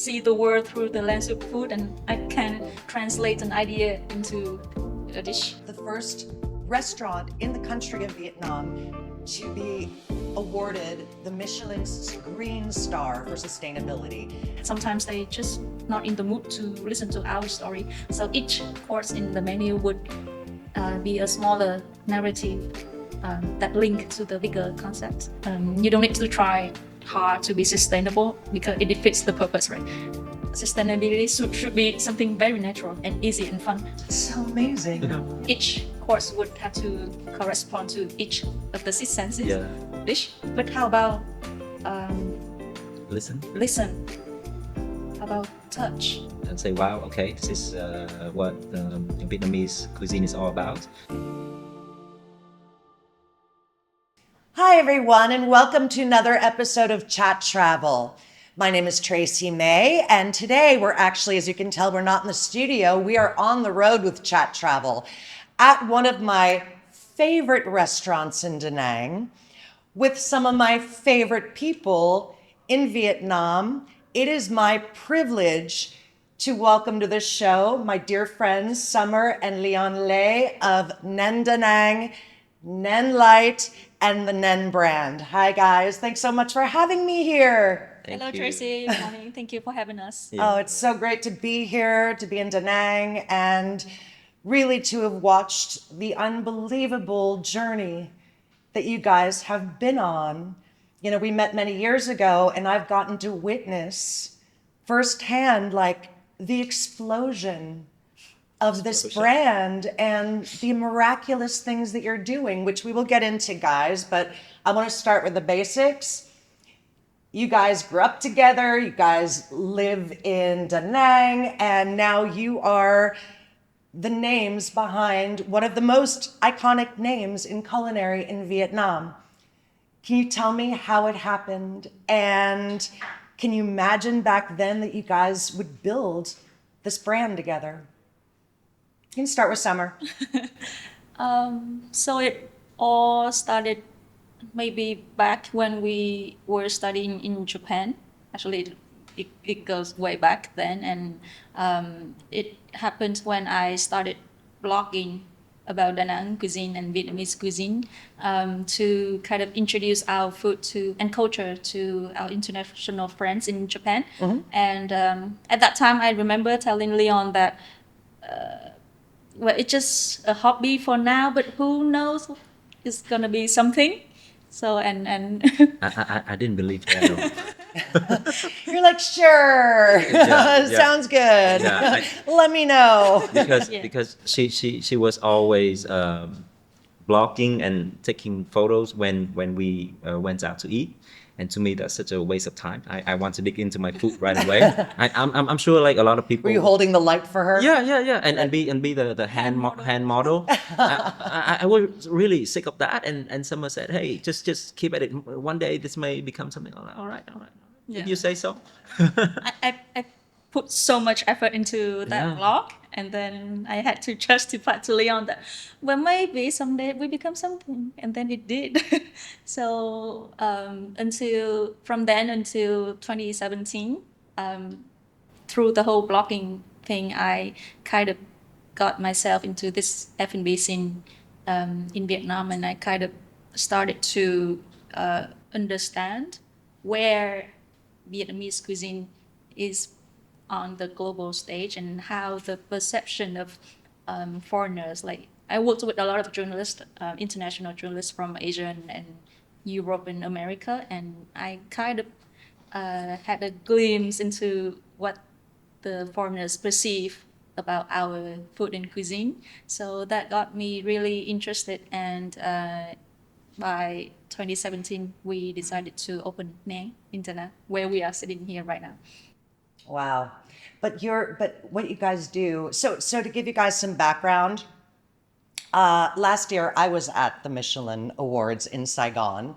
see the world through the lens of food, and I can translate an idea into a dish. The first restaurant in the country of Vietnam to be awarded the Michelin's Green Star for sustainability. Sometimes they just not in the mood to listen to our story, so each course in the menu would be a smaller narrative that link to the bigger concept. You don't need to try hard to be sustainable because it defeats the purpose, right? Sustainability should be something very natural and easy and fun. So amazing. Each course would have to correspond to each of the six senses dish. But how about Listen how about touch? and say, wow, okay, this is what Vietnamese cuisine is all about. Hi, everyone, and welcome to another episode of Chat.Travel. My name is Tracy May, and today we're actually, as you can tell, we're not in the studio. We are on the road with Chat.Travel at one of my favorite restaurants in Da Nang with some of my favorite people in Vietnam. It is my privilege to welcome to the show my dear friends Summer and Leon Lê of Nén Da Nang, Nén Light, and the Nén brand. Hi guys, thanks so much for having me here. Thank Hello, you. Tracy. Good morning. Thank you for having us. Yeah. Oh, it's so great to be here, to be in Da Nang, and really to have watched the unbelievable journey that you guys have been on. You know, we met many years ago, and I've gotten to witness firsthand, like, the explosion of this brand and the miraculous things that you're doing, which we will get into, guys. But I want to start with the basics. You guys grew up together, you guys live in Da Nang, and now you are the names behind one of the most iconic names in culinary in Vietnam. Can you tell me how it happened? And can you imagine back then that you guys would build this brand together? You can start with Summer. So it all started maybe back when we were studying in Japan. Actually, it goes way back then, and it happened when I started blogging about Da Nang cuisine and Vietnamese cuisine to kind of introduce our food to and culture to our international friends in Japan. And at that time, I remember telling Leon that well, it's just a hobby for now, but who knows, it's gonna be something. So and I didn't believe that. You're like, sure, Yeah, yeah. sounds good. Yeah, Let me know. because she was always blogging and taking photos when we went out to eat, and to me that's such a waste of time. I want to dig into my food right away. I'm sure like a lot of people. Were you holding the light for her? Yeah, and be the hand model. I was really sick of that, and someone said, hey, just keep at it. One day this may become something. All right. Yeah. If you say so. I put so much effort into that Yeah. vlog, and then I had to justify to Leon that, well, maybe someday we become something, and then it did. So from then until 2017, through the whole blogging thing, I kind of got myself into this F&B scene in Vietnam, and I kind of started to understand where Vietnamese cuisine is on the global stage and how the perception of foreigners, like I worked with a lot of journalists, international journalists from Asia and Europe and America, and I kind of had a glimpse into what the foreigners perceive about our food and cuisine. So that got me really interested, and by 2017, we decided to open Nén in Da Nang, where we are sitting here right now. Wow. But what you guys do, so to give you guys some background, last year I was at the Michelin Awards in Saigon,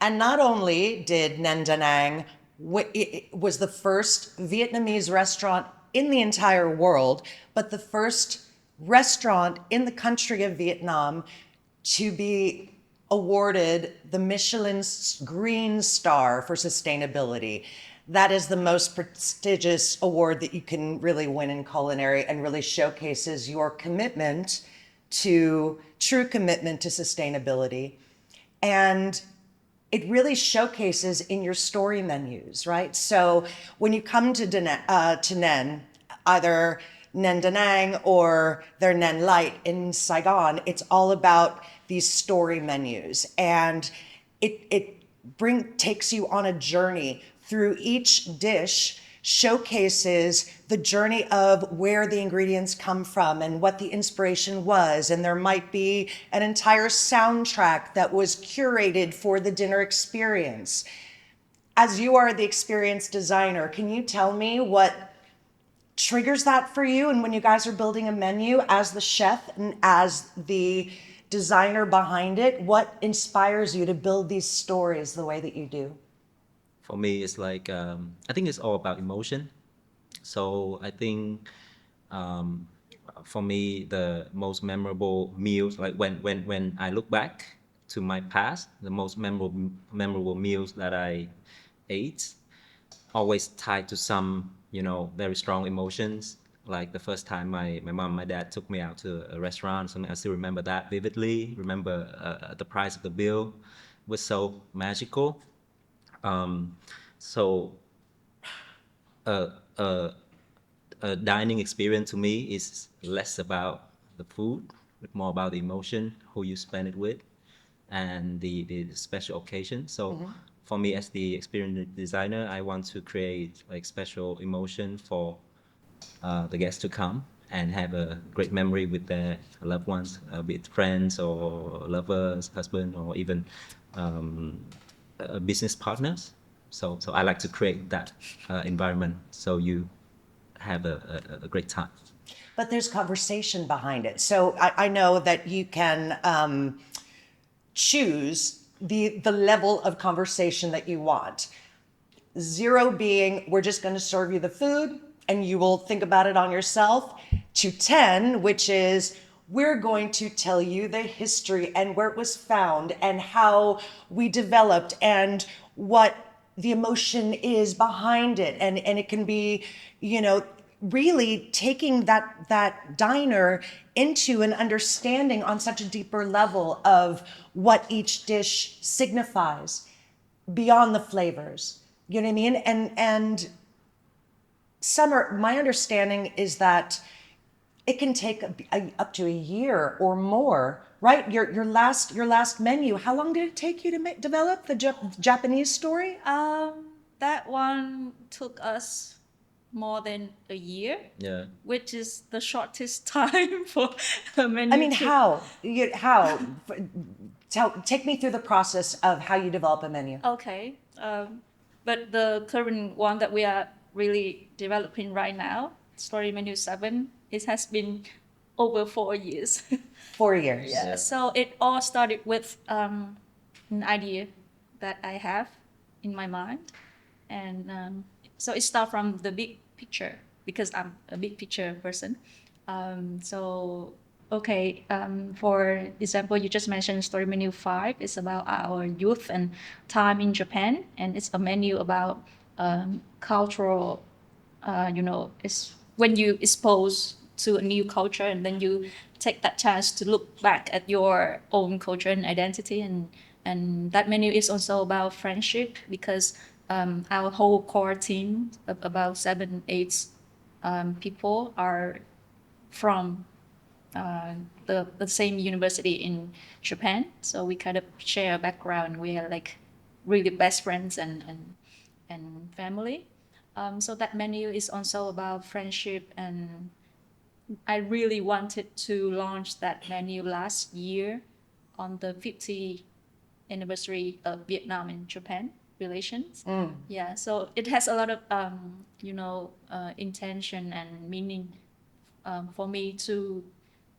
and not only did Nén Da Nang it was the first Vietnamese restaurant in the entire world, but the first restaurant in the country of Vietnam to be awarded the Michelin's Green Star for sustainability. that is the most prestigious award that you can really win in culinary, and really showcases your commitment to true commitment to sustainability. And it really showcases in your story menus, right? So when you come to Nén, either Nén Da Nang or their Nén Light in Saigon, it's all about these story menus, and it takes you on a journey through each dish, showcases the journey of where the ingredients come from and what the inspiration was. And there might be an entire soundtrack that was curated for the dinner experience. As you are the experience designer, can you tell me what triggers that for you? And when you guys are building a menu as the chef and as the designer behind it, what inspires you to build these stories the way that you do? For me, it's like I think it's all about emotion. So I think um, for me, the most memorable meals, like when I look back to my past, the most memorable meals that I ate, always tied to some, very strong emotions. Like the first time my mom, my dad took me out to a restaurant, something I still remember that vividly. Remember the price of the bill was so magical. Um, so uh, uh, a dining experience to me is less about the food, but more about the emotion, who you spend it with, and the special occasion. So for me, as the experience designer, I want to create like special emotion for the guests to come and have a great memory with their loved ones, be it friends or lovers, husband, or even um, business partners. So I like to create that environment so you have a great time. But there's conversation behind it. So I know that you can choose the level of conversation that you want. 0 being, we're just going to serve you the food and you will think about it on yourself, to 10, which is, we're going to tell you the history and where it was found and how we developed and what the emotion is behind it. And it can be, really taking that diner into an understanding on such a deeper level of what each dish signifies beyond the flavors. You know what I mean? And Summer, my understanding is that it can take up to a year or more, right? Your last menu. How long did it take you to develop the Japanese story? That one took us more than a year, Yeah. which is the shortest time for a menu. I mean, how? Take me through the process of how you develop a menu. Okay. But the current one that we are really developing right now, Story Menu 7, it has been over 4 years. 4 years. Yeah. So it all started with an idea that I have in my mind. And so it starts from the big picture because I'm a big picture person. For example, you just mentioned Story Menu 5 is about our youth and time in Japan, and it's a menu about cultural, it's when you expose to a new culture and then you take that chance to look back at your own culture and identity. And that menu is also about friendship because our whole core team of about 7, 8 people are from the same university in Japan. So we kind of share a background. We are like really best friends and family. So that menu is also about friendship, and I really wanted to launch that menu last year on the 50th anniversary of Vietnam and Japan relations. Yeah, so it has a lot of intention and meaning for me to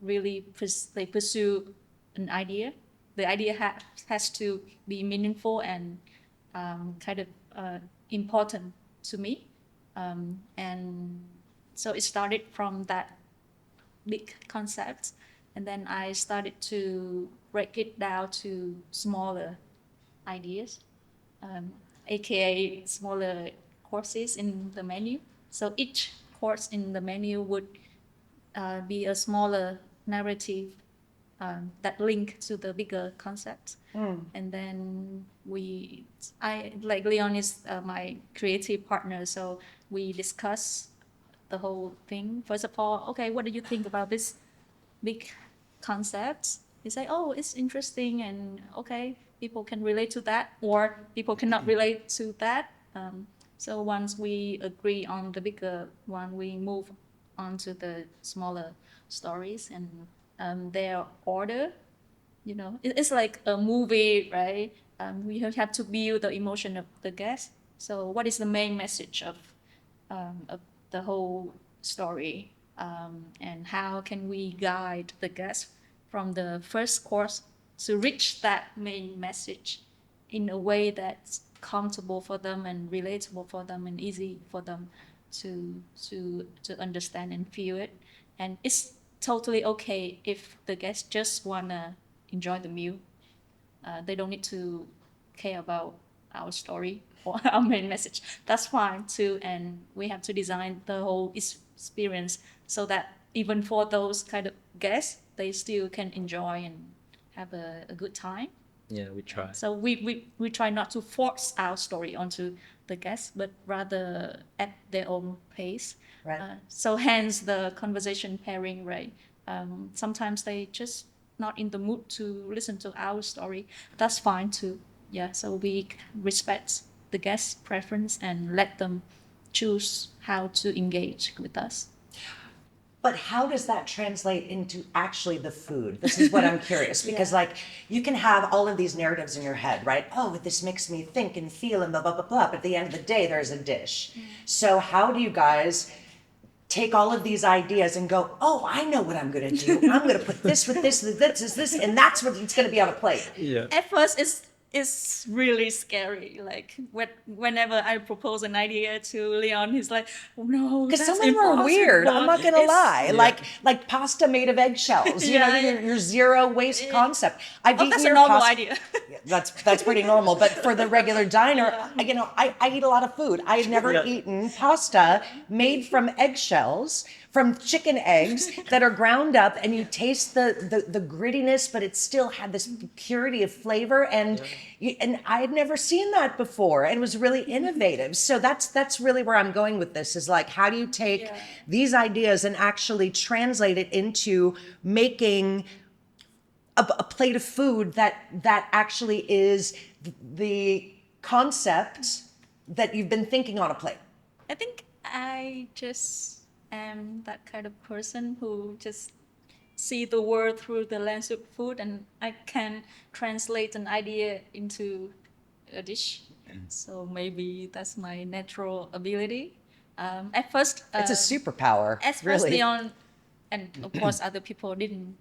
really pursue an idea. The idea has to be meaningful and kind of important to me. And so it started from that big concept, and then I started to break it down to smaller ideas, aka smaller courses in the menu. So each course in the menu would be a smaller narrative that link to the bigger concept. And then I like Leon is my creative partner, so we discuss the whole thing. First of all, okay, what do you think about this big concept? He say, oh, it's interesting, and okay, people can relate to that, or people cannot relate to that. So once we agree on the bigger one, we move on to the smaller stories and their order. It's like a movie, right? We have to build the emotion of the guest. So what is the main message of the whole story, and how can we guide the guest from the first course to reach that main message in a way that's comfortable for them and relatable for them and easy for them to understand and feel it. And it's totally okay if the guests just wanna enjoy the meal. They don't need to care about our story or our main message. That's fine too. And we have to design the whole experience so that even for those kind of guests, they still can enjoy and have a good time. Yeah, we try. So we try not to force our story onto the guests, but rather at their own pace. Right. So hence the conversation pairing, right? Sometimes they just not in the mood to listen to our story. That's fine too. Yeah. So we respect the guest preference and let them choose how to engage with us. But how does that translate into actually the food? This is what I'm curious because, like, you can have all of these narratives in your head, right? Oh, this makes me think and feel and blah, blah, blah, blah. But at the end of the day, there's a dish. So, how do you guys take all of these ideas and go, oh, I know what I'm going to do. I'm going to put this with this, and that's what it's going to be on a plate. Yeah. At first it's really scary. Like whenever I propose an idea to Leon, he's like, oh, no, Because that's some of them are weird. I'm not gonna lie. Yeah. Like pasta made of eggshells. You know, Yeah. your zero waste concept. I've eaten That's your a normal pasta. idea. That's pretty normal. But for the regular diner, I eat a lot of food. I had never Yeah. eaten pasta made from eggshells, from chicken eggs that are ground up, and you taste the grittiness, but it still had this purity of flavor. And I had never seen that before, and it was really innovative. So that's really where I'm going with this. Is like, how do you take these ideas and actually translate it into making a plate of food that actually is the concept that you've been thinking on a plate? I think I just am that kind of person who just see the world through the lens of food, and I can translate an idea into a dish. So maybe that's my natural ability. At first, It's a superpower, at first really. Leon, and of course other people didn't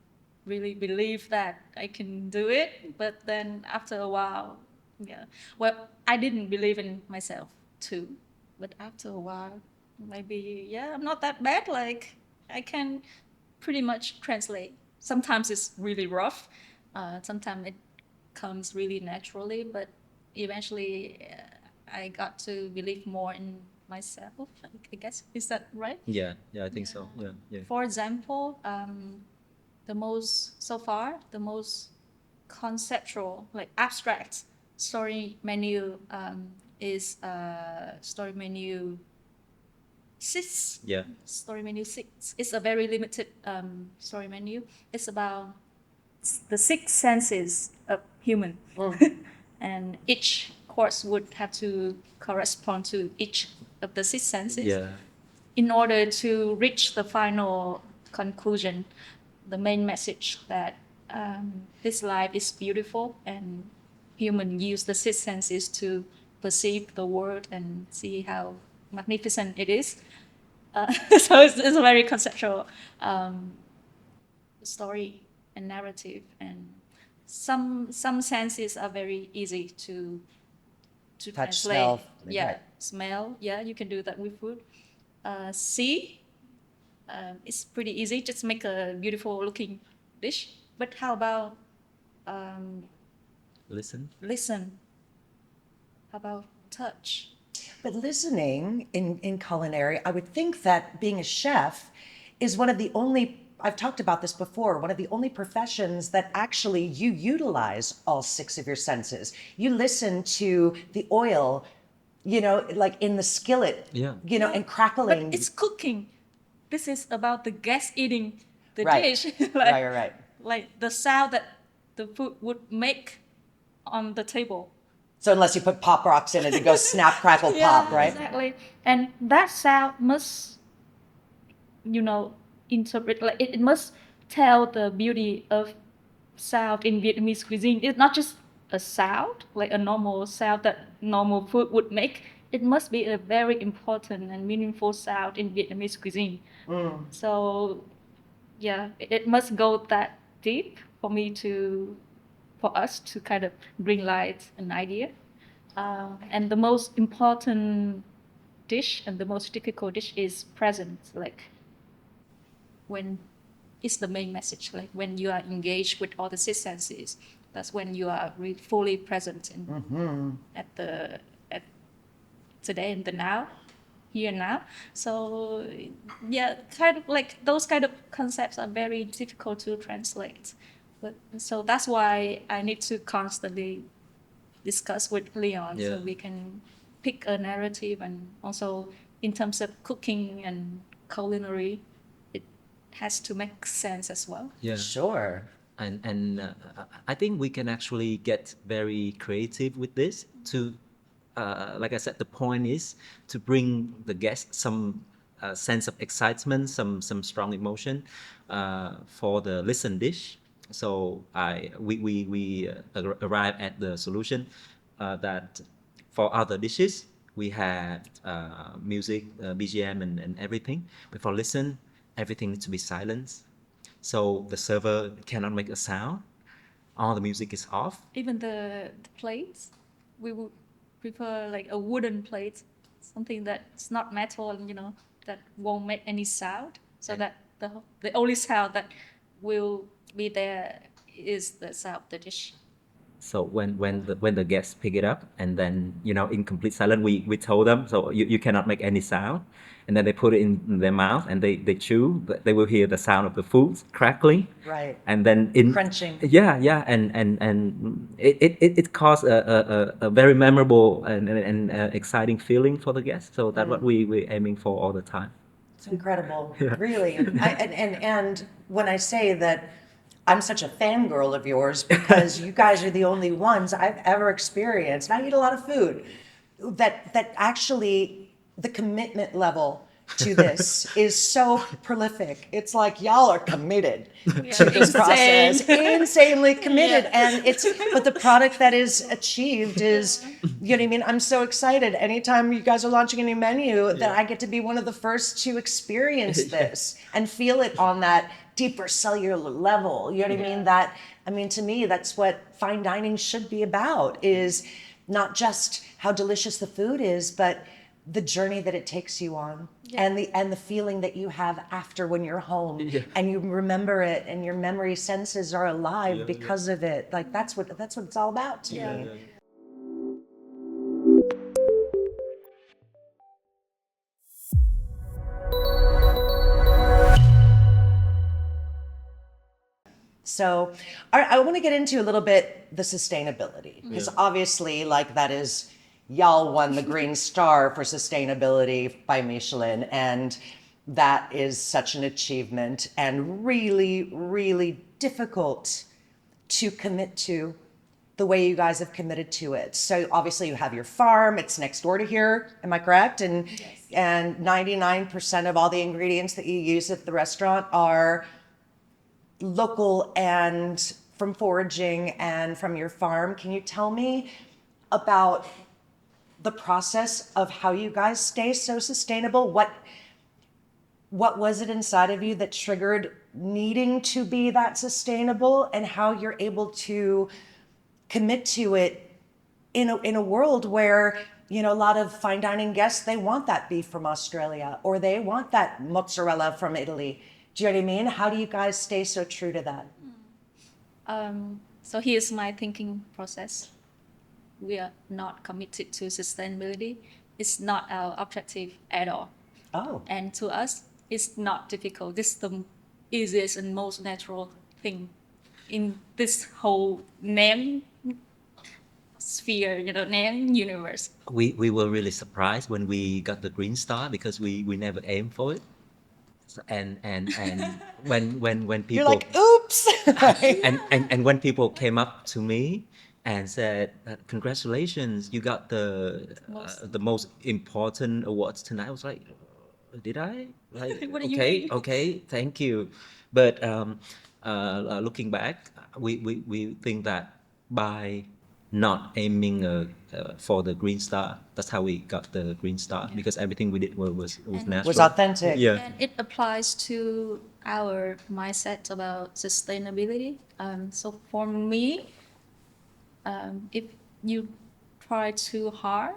really believe that I can do it. But then after a while, well, I didn't believe in myself too. But after a while, maybe I'm not that bad. Like I can pretty much translate. Sometimes it's really rough. Sometimes it comes really naturally, but eventually I got to believe more in myself. I guess is that right? Yeah, I think so. Yeah, yeah. For example, the most conceptual, like abstract story menu is story menu 6. Yeah. Story menu 6. It's a very limited story menu. It's about the 6 senses of human. And each course would have to correspond to each of the 6 senses Yeah. in order to reach the final conclusion, the main message that this life is beautiful and human use the 6 senses to perceive the world and see how magnificent it is. So it's a very conceptual story and narrative, and some senses are very easy to Touch, translate. smell. Yeah, Right. smell. Yeah, you can do that with food. See, it's pretty easy. Just make a beautiful looking dish. But how about Listen. listen? How about touch? But listening in culinary, I would think that being a chef is one of the only, I've talked about this before, one of the only professions that actually you utilize all six of your senses. You listen to the oil, like in the skillet, Yeah. and But crackling. it's cooking. This is about the guest eating the Right. dish. Right. Like the sound that the food would make on the table. So unless you put pop rocks in it, it goes snap, crackle, pop, right? Exactly. And that sound must, interpret, like it must tell the beauty of sound in Vietnamese cuisine. It's not just a sound, like a normal sound that normal food would make. It must be a very important and meaningful sound in Vietnamese cuisine. So, yeah, it must go that deep for us to kind of bring light an idea. And the most important dish and the most difficult dish is present, like when it's the main message, like when you are engaged with all the six senses, that's when you are fully present at the at today and the now, here and now. So yeah, kind of like those kind of concepts are very difficult to translate. But so that's why I need to constantly discuss with Leon so Yeah. we can pick a narrative, and also in terms of cooking and culinary, it has to make sense as well. Yeah. Sure. And I think we can actually get very creative with this to, like I said, the point is to bring the guest some sense of excitement, some strong emotion for the listen dish. So we arrive at the solution that for other dishes we had music, BGM, and everything. But for listen, everything needs to be silent, so the server cannot make a sound. All the music is off. Even the plates, we would prefer like a wooden plate, something that's not metal, and that won't make any sound, so And- that the only sound that will be there is the sound of the dish. So when the guests pick it up, and then in complete silence, we told them, so you cannot make any sound, and then they put it in their mouth and they chew. They will hear the sound of the food crackling, Right. and then in Crunching. yeah, and it caused a very memorable and exciting feeling for the guests. So that's what we're aiming for all the time. It's incredible, really. And when I say that I'm such a fangirl of yours because you guys are the only ones I've ever experienced, and I eat a lot of food, that actually the commitment level to this is so prolific. It's like y'all are committed to this process, insanely committed. And but the product that is achieved is, you know what I mean? I'm so excited. Anytime you guys are launching a new menu, that I get to be one of the first to experience this and feel it on that deeper cellular level. You know what I mean? To me, that's what fine dining should be about, is not just how delicious the food is, but the journey that it takes you on, and the feeling that you have after when you're home, and you remember it, and your memory senses are alive because of it. Like that's what it's all about to me. So I want to get into a little bit the sustainability, because obviously, like, that is, y'all won the Green Star for sustainability by Michelin, and that is such an achievement and really, really difficult to commit to the way you guys have committed to it. So obviously you have your farm, it's next door to here, am I correct? And 99% of all the ingredients that you use at the restaurant are local and from foraging and from your farm. Can you tell me about the process of how you guys stay so sustainable? What was it inside of you that triggered needing to be that sustainable, and how you're able to commit to it in a world where, a lot of fine dining guests, they want that beef from Australia, or they want that mozzarella from Italy. Do you know what I mean? How do you guys stay so true to that? So here's my thinking process. We are not committed to sustainability it's not our objective at all. Oh, And to us, it's not difficult. This is the easiest and most natural thing in this whole Nén sphere, Nén universe. We were really surprised when we got the green star because we never aimed for it. And when you're people like, oops. Right? and when people came up to me and said, "Congratulations, you got the most important awards tonight," I was like, "Did I?" Like, What do you okay, mean? okay, thank you. But looking back, we think that by not aiming for the green star, that's how we got the green star, because everything we did was And- natural. Was authentic. Yeah. And it applies to our mindset about sustainability. So for me, if you try too hard,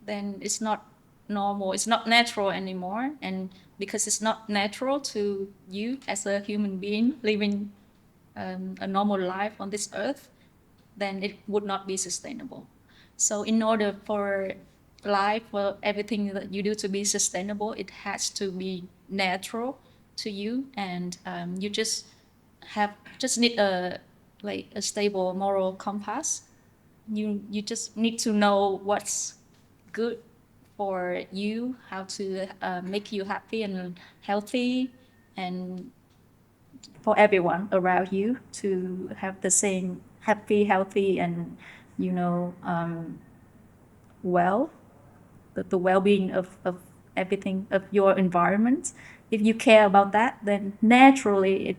then it's not normal, it's not natural anymore. And because it's not natural to you as a human being living a normal life on this earth, then it would not be sustainable. So in order for life, for everything that you do to be sustainable, it has to be natural to you, and you just need a stable moral compass. You just need to know what's good for you, how to make you happy and healthy, and for everyone around you to have the same happy, healthy, and you know, well, the well-being of everything of your environment. If you care about that, then naturally it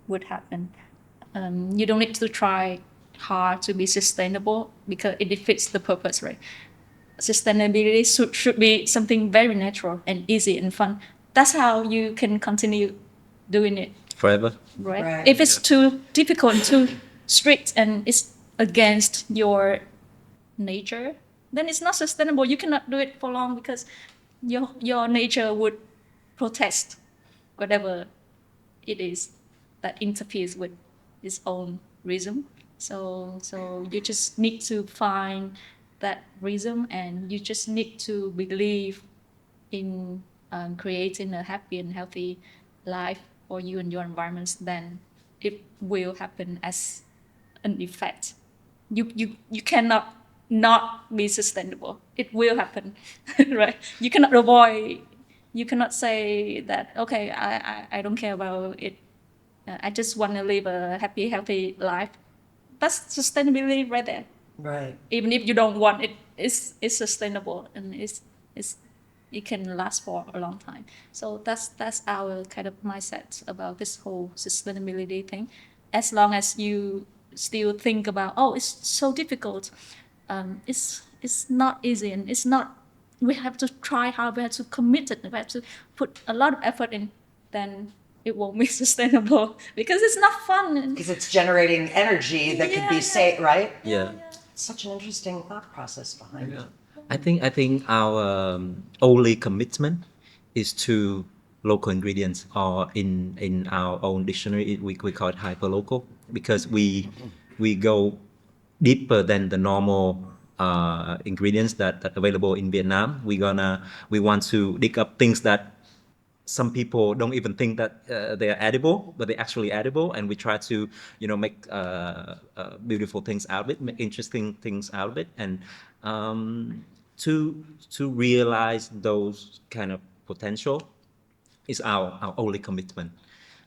would happen. You don't need to try hard to be sustainable because it defeats the purpose, right? Sustainability should be something very natural and easy and fun. That's how you can continue doing it, Forever. right? Right. If it's too difficult and too strict and it's against your nature, then it's not sustainable. You cannot do it for long because your nature would protest whatever it is that interferes with its own rhythm. So you just need to find that rhythm, and you just need to believe in creating a happy and healthy life for you and your environments. Then it will happen as an effect. You cannot not be sustainable. It will happen, right? You cannot avoid. You cannot say that okay, I don't care about it. I just want to live a happy, healthy life. That's sustainability right there. Right. Even if you don't want it, it's sustainable, and it's it can last for a long time. So that's our kind of mindset about this whole sustainability thing. As long as you still think about, oh, it's so difficult, it's not easy, and it's not. We have to try hard. We have to commit it. We have to put a lot of effort in. Then it won't be sustainable because it's not fun. Because it's generating energy that could be safe, right? Yeah. Such an interesting thought process behind it. I think our only commitment is to local ingredients, or in our own dictionary we call it hyper local, because we go deeper than the normal ingredients that available in Vietnam. We want to dig up things that some people don't even think that they are edible, but they're actually edible, and we try to make beautiful things out of it, make interesting things out of it, and to realize those kind of potential is our only commitment.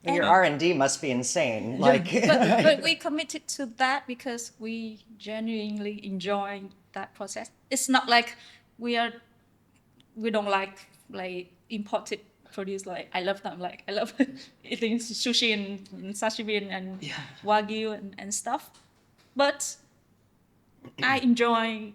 Well, your R&D must be insane. Like, But we committed to that because we genuinely enjoy that process. It's not like we are we don't like imported produce. Like I love them. Like I love eating sushi and sashimi and wagyu and stuff. But I enjoy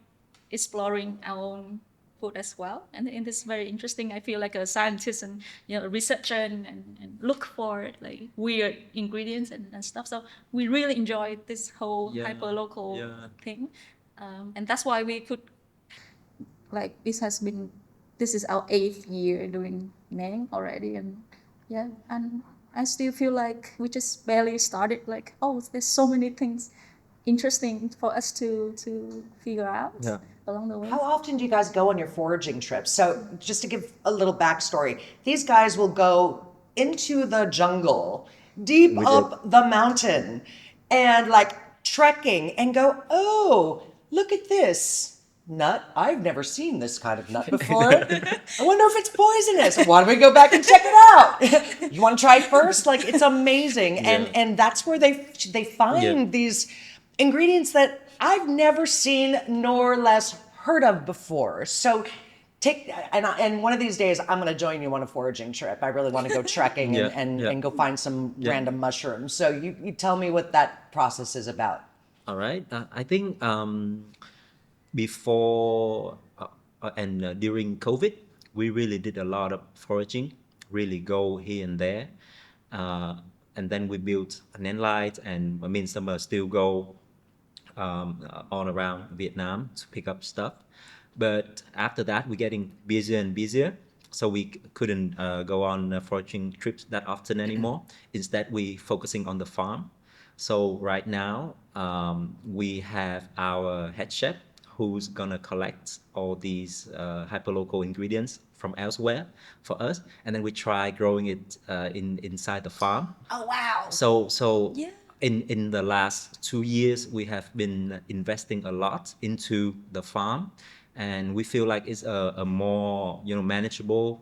exploring our own food as well, and it's very interesting. I feel like a scientist and a researcher, and look for like weird ingredients and stuff. So we really enjoy this whole hyper local thing, and that's why we could like this is our 8th year doing Nang already, and and I still feel like we just barely started. Like, oh, there's so many things interesting for us to figure out Yeah. along the way. How often do you guys go on your foraging trips? So, just to give a little backstory, these guys will go into the jungle, deep We did. up the mountain, and like trekking and go, oh, look at this nut. I've never seen this kind of nut before. I wonder if it's poisonous. Why don't we go back and check it out? You want to try it first? Like, it's amazing. Yeah. And that's where they find Yeah. these ingredients that I've never seen nor less heard of before. So and one of these days I'm going to join you on a foraging trip. I really want to go trekking Yeah, yeah. and go find some Yeah. random mushrooms. So you tell me what that process is about. All right. I think before and during COVID, we really did a lot of foraging, really go here and there. And then we built a Nén Light, and I mean, some still go all around Vietnam to pick up stuff. But after that, we're getting busier and busier. So we couldn't go on foraging trips that often anymore. Instead, we focusing on the farm. So right now, we have our head chef who's gonna collect all these hyperlocal ingredients from elsewhere for us, and then we try growing it inside the farm. Oh wow. So Yeah. in the last 2 years, we have been investing a lot into the farm, and we feel like it's a more manageable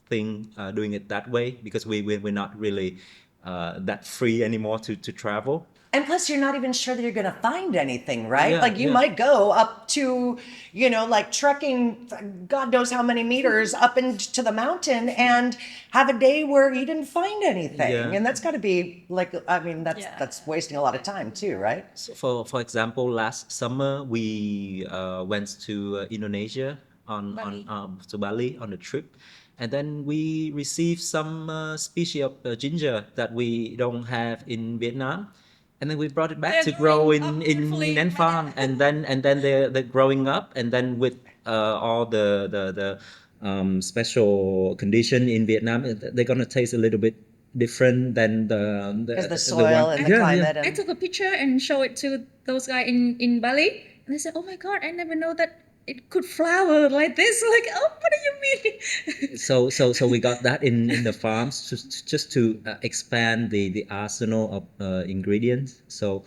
thing doing it that way, because we're not really that free anymore to travel. And plus, you're not even sure that you're going to find anything, right? Yeah, Like you yeah. might go up to, like trekking, God knows how many meters up into the mountain and have a day where you didn't find anything. Yeah. And that's got to be like, I mean, Yeah. that's wasting a lot of time too, right? So for example, last summer we went to Indonesia Bali. to Bali on a trip, and then we received some species of ginger that we don't have in Vietnam, and then we brought it back They're to grow growing in up beautifully. Nén Farm, and then they're growing up, and then with all the special condition in Vietnam, they're gonna taste a little bit different than Because the the soil one. and the Yeah, yeah. climate I and took a picture and show it to those guys in Bali, and they said, "Oh my God, I never know that it could flower like this." Like, oh, what do you mean? So we got that in the farms just to expand the arsenal of ingredients. So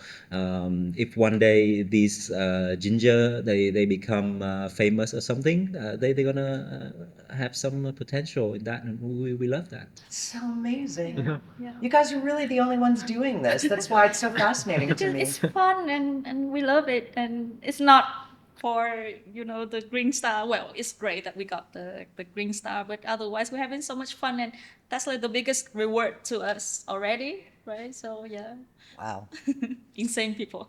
if one day these ginger they become famous or something, they're gonna have some potential in that, and we love that. so amazing. Yeah. You guys are really the only ones doing this. That's why it's so fascinating to Because me. it's fun and we love it, and it's not for the green star. Well, it's great that we got the green star, but otherwise we're having so much fun, and that's like the biggest reward to us already, right? So yeah, Wow. insane people.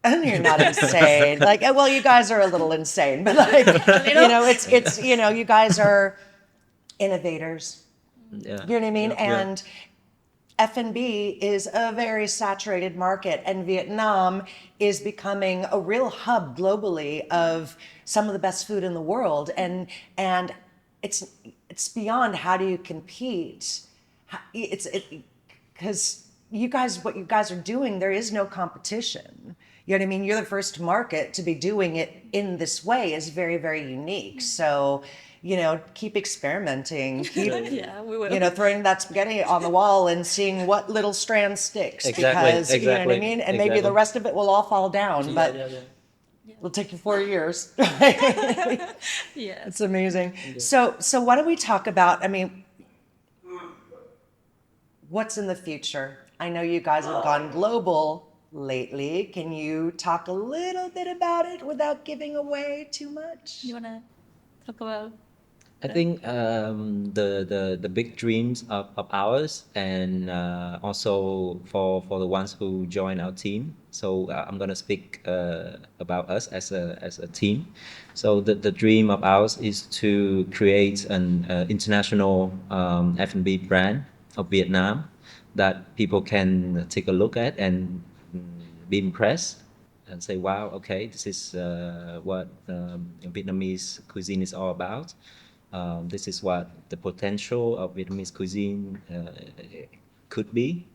And you're not insane. Like, well, you guys are a little insane, but like, it's you guys are innovators. Yeah. You know what I mean? Yeah. And F&B is a very saturated market, and Vietnam is becoming a real hub globally of some of the best food in the world. And it's beyond how do you compete. It's because what you guys are doing, there is no competition. You know what I mean? You're the first market to be doing it in this way is very, very unique. So, keep experimenting, keep, Yeah, we will. throwing that spaghetti on the wall and seeing what little strand sticks. Exactly, Because, you know what I exactly, mean? And maybe the exactly. rest of it will all fall down, but it'll take you 4 years. Yeah. It's amazing. So why don't we talk about, I mean, what's in the future? I know you guys have gone global lately. Can you talk a little bit about it without giving away too much? You wanna talk about? I think the big dreams of ours, and also for the ones who join our team. So I'm gonna speak about us as a team. So the dream of ours is to create an international F&B brand of Vietnam that people can take a look at and be impressed and say, wow, okay, this is what Vietnamese cuisine is all about. This is what the potential of Vietnamese cuisine could be.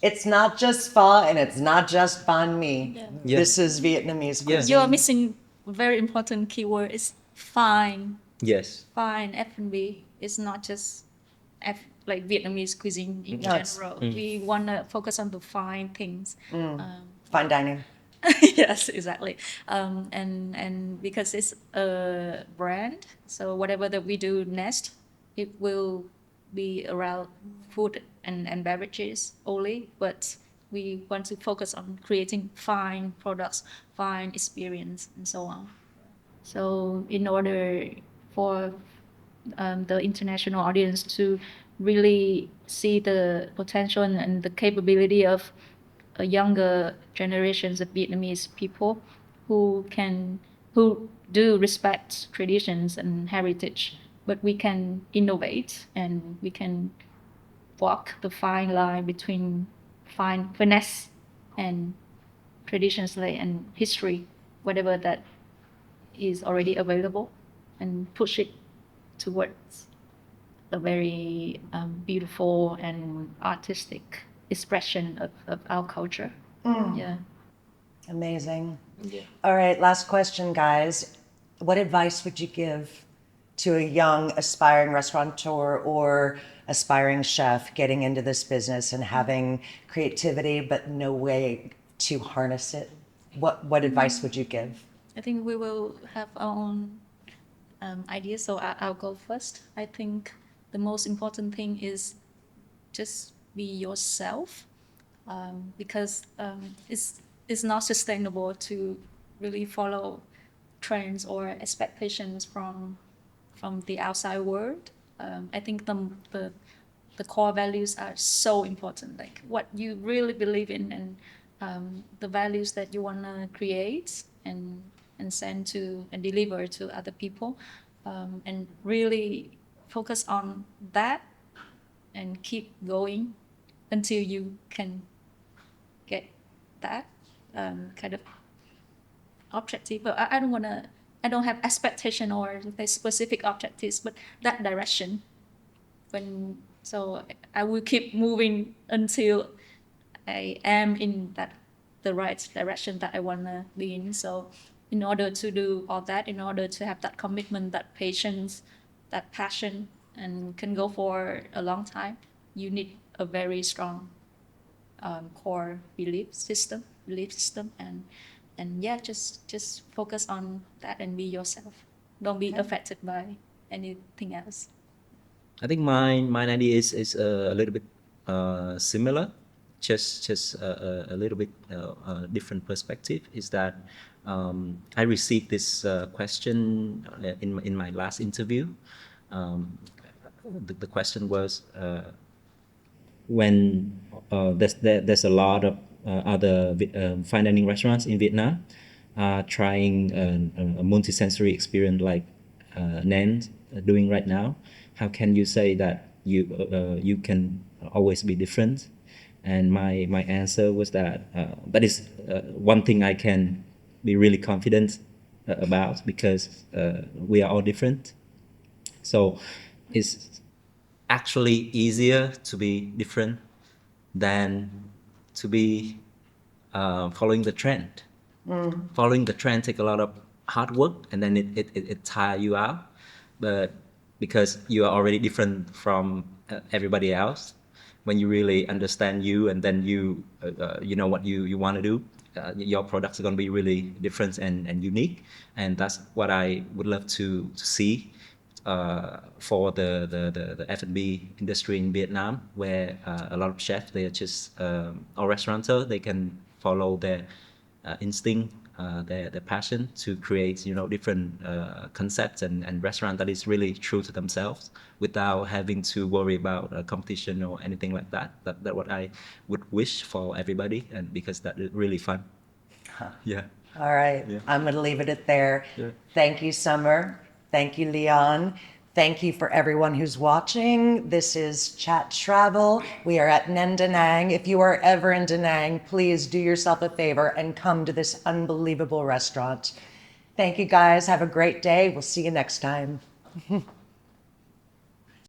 It's not just pho and it's not just banh mi. Yeah. Yeah. This is Vietnamese Yeah. cuisine. You're missing a very important keyword is fine. Yes. Fine F&B. It's not just like Vietnamese cuisine in No, it's- general. We want to focus on the fine things. Fine dining. Yes, exactly. And because it's a brand, so whatever that we do next, it will be around food and beverages only. But we want to focus on creating fine products, fine experience, and so on. So in order for the international audience to really see the potential and the capability of younger generations of Vietnamese people who can who do respect traditions and heritage, but we can innovate and we can walk the fine line between fine finesse and traditions and history, whatever that is already available, and push it towards a very beautiful and artistic expression of our culture. Yeah. Amazing. Yeah. All right, last question, guys. What advice would you give to a young aspiring restaurateur or aspiring chef getting into this business and having creativity but no way to harness it? What advice would you give? I think we will have our own ideas, so I'll go first. I think the most important thing is just be yourself, because it's not sustainable to really follow trends or expectations from the outside world. I think the core values are so important, like what you really believe in, and the values that you want to create and send to and deliver to other people, and really focus on that and keep going until you can get that kind of objective. But I don't want to, I don't have expectation or the specific objectives, but that direction. When so I will keep moving until I am in that the right direction that I want to be in. So in order to do all that, in order to have that commitment, that patience, that passion, and can go for a long time, you need a very strong core belief system, and yeah, just focus on that and be yourself. Don't be affected by anything else. I think mine idea is a little bit similar, just a little bit different perspective. Is that I received this question in my last interview. Um, the question was when there's a lot of other fine dining restaurants in Vietnam trying a multi-sensory experience like Nén doing right now. How can you say that you can always be different? And my answer was that that is one thing I can be really confident about, because we are all different. So it's actually easier to be different than to be following the trend. Following the trend take a lot of hard work, and then it tire you out. But because you are already different from everybody else, when you really understand you, and then you know what you want to do, your products are going to be really different and unique. And that's what I would love to see for the F&B industry in Vietnam, where a lot of chefs, they are just or restaurateurs, they can follow their instinct, their passion to create different concepts and restaurant that is really true to themselves, without having to worry about competition or anything like that. That what I would wish for everybody, and because that is really fun. Yeah. All right, Yeah. I'm going to leave it at there. Yeah. Thank you, Summer. Thank you, Leon. Thank you for everyone who's watching. This is Chat.Travel. We are at Nén Da Nang. If you are ever in Da Nang, please do yourself a favor and come to this unbelievable restaurant. Thank you, guys. Have a great day. We'll see you next time.